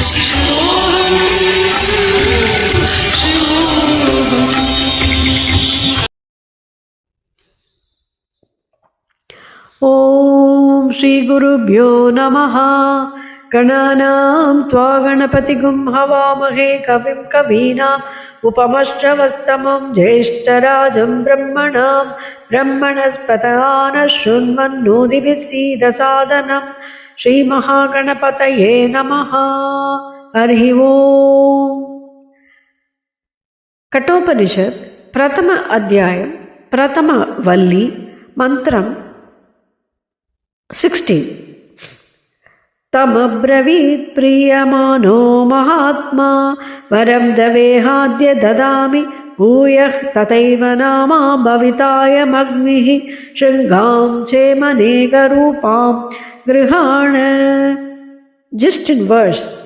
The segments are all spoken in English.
Om Shri Gurubhyo Namaha. Gananam Tva Ganapatikum Havamahe Kavim Kavinam Upamashravastamam Jeshtarajam Brahmanam Brahmanaspatana Shrunvan Nodibhisida Sadhanam Shri Mahaganapataye Namaha. Harihi Om. Kathopanishad, Prathama Adhyayam, Prathama Valli, Mantram 16. Tamabravit priyamano mahatma varam davehadya dadami bhuyah tataiva nama bhavitaya magnihi srungam chemanega rupam grihana. Just in verse.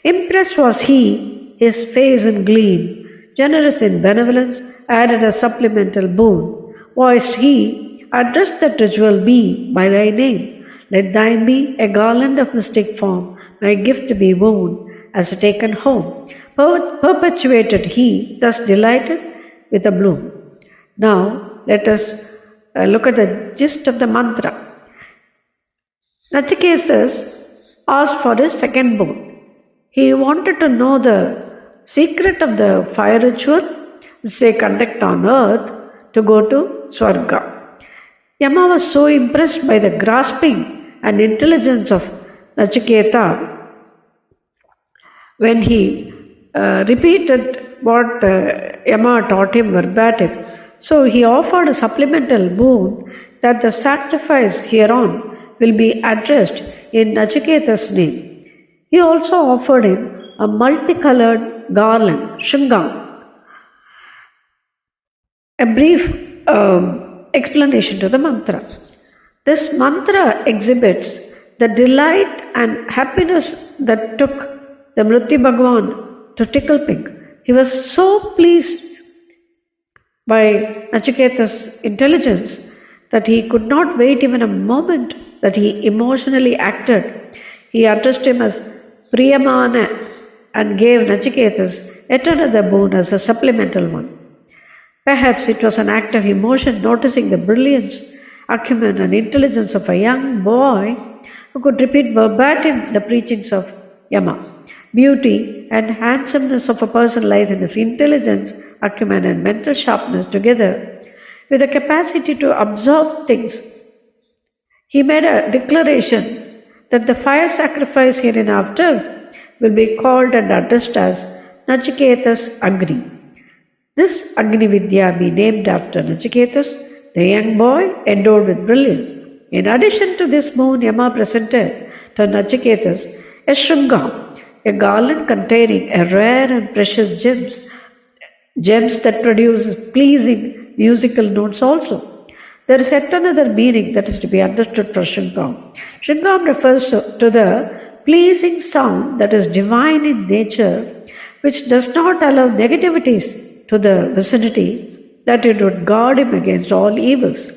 Impressed was he, his face in gleam, generous in benevolence, added a supplemental boon. Voiced he, address that ritual be by thy name. Let thine be a garland of mystic form, my gift be woven as taken home. Perpetuated he, thus delighted with a bloom. Now let us look at the gist of the mantra. Nachiketas asked for his second boon. He wanted to know the secret of the fire ritual which they conduct on earth to go to Swarga. Yama was so impressed by the grasping and intelligence of Nachiketa when he repeated what Yama taught him verbatim. So he offered a supplemental boon that the sacrifice hereon will be addressed in Nachiketas' name. He also offered him a multicolored garland, srungam. A brief explanation to the mantra. This mantra exhibits the delight and happiness that took the Mrityu Bhagavan to tickle pink. He was so pleased by Nachiketas' intelligence that he could not wait even a moment, that he emotionally acted. He addressed him as Priyamana and gave Nachiketas yet another boon as a supplemental one. Perhaps it was an act of emotion, noticing the brilliance, acumen and intelligence of a young boy who could repeat verbatim the preachings of Yama. Beauty and handsomeness of a person lies in his intelligence, acumen and mental sharpness together with the capacity to absorb things. He made a declaration that the fire sacrifice hereinafter will be called and addressed as Nachiketas Agni. This Agni Vidya be named after Nachiketas, the young boy endowed with brilliance. In addition to this boon, Yama presented to Nachiketas a srungam, a garland containing a rare and precious gems that produces pleasing musical notes also. There is yet another meaning that is to be understood for srungam. Srungam refers to the pleasing sound that is divine in nature, which does not allow negativities to the vicinity, that it would guard him against all evils.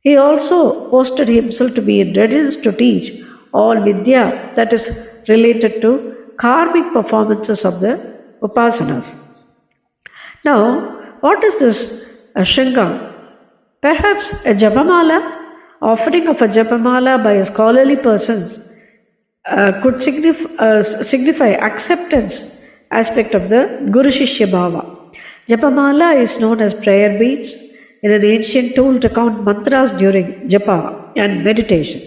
He also posted himself to be in readiness to teach all Vidya that is related to karmic performances of the Upasanas. Now, what is this Srungam? Perhaps a Japamala, offering of a Japamala by scholarly persons could signify acceptance aspect of the Guru Shishya Bhava. Japamala is known as prayer beads, in an ancient tool to count mantras during japa and meditation.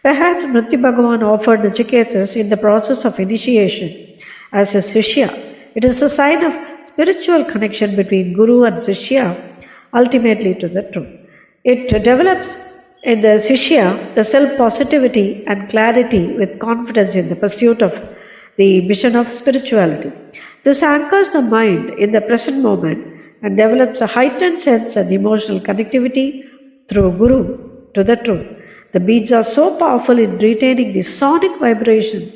Perhaps Mrityu Bhagavan offered Nachiketas in the process of initiation as a Shishya. It is a sign of spiritual connection between Guru and Shishya, ultimately to the truth. It develops in the Shishya the self-positivity and clarity with confidence in the pursuit of the mission of spirituality. This anchors the mind in the present moment and develops a heightened sense and emotional connectivity through Guru to the truth. The beads are so powerful in retaining the sonic vibration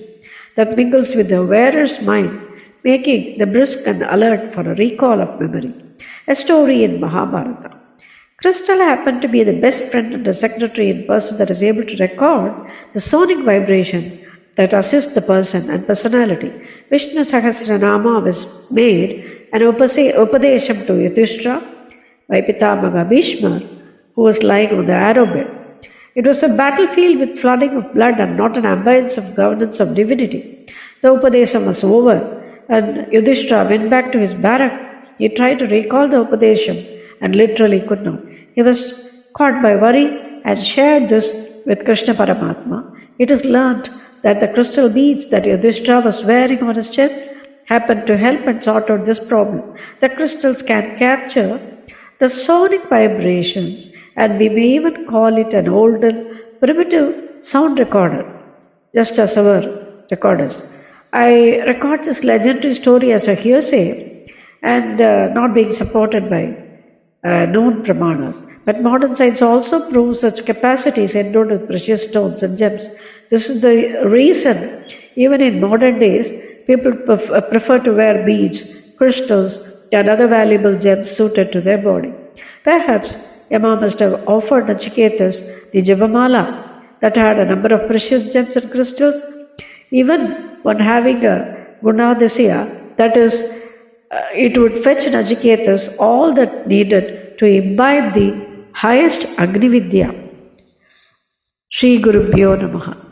that mingles with the wearer's mind, making the brisk and alert for a recall of memory. A story in Mahabharata. Crystal happened to be the best friend and the secretary in person that is able to record the sonic vibration that assist the person and personality. Vishnu Sahasranama was made an Upadesham to Yudhishthira by Pitamaga Bhishma, who was lying on the arrow bed. It was a battlefield with flooding of blood and not an abeyance of governance of divinity. The Upadesham was over, and Yudhishthira went back to his barrack. He tried to recall the Upadesham and literally could not. He was caught by worry and shared this with Krishna Paramatma. It is learnt that the crystal beads that Yudhishthira was wearing on his chest happened to help and sort out this problem. The crystals can capture the sonic vibrations, and we may even call it an older primitive sound recorder, just as our recorders. I record this legendary story as a hearsay and not being supported by known pramanas. But modern science also proves such capacities endowed with precious stones and gems. This is the reason, even in modern days, people prefer to wear beads, crystals, and other valuable gems suited to their body. Perhaps Yama must have offered Nachiketas the Javamala that had a number of precious gems and crystals. Even when having a Gunadisya, that is, it would fetch Nachiketas all that needed to imbibe the highest Agni Vidya. Shri Gurubhyo Namaha.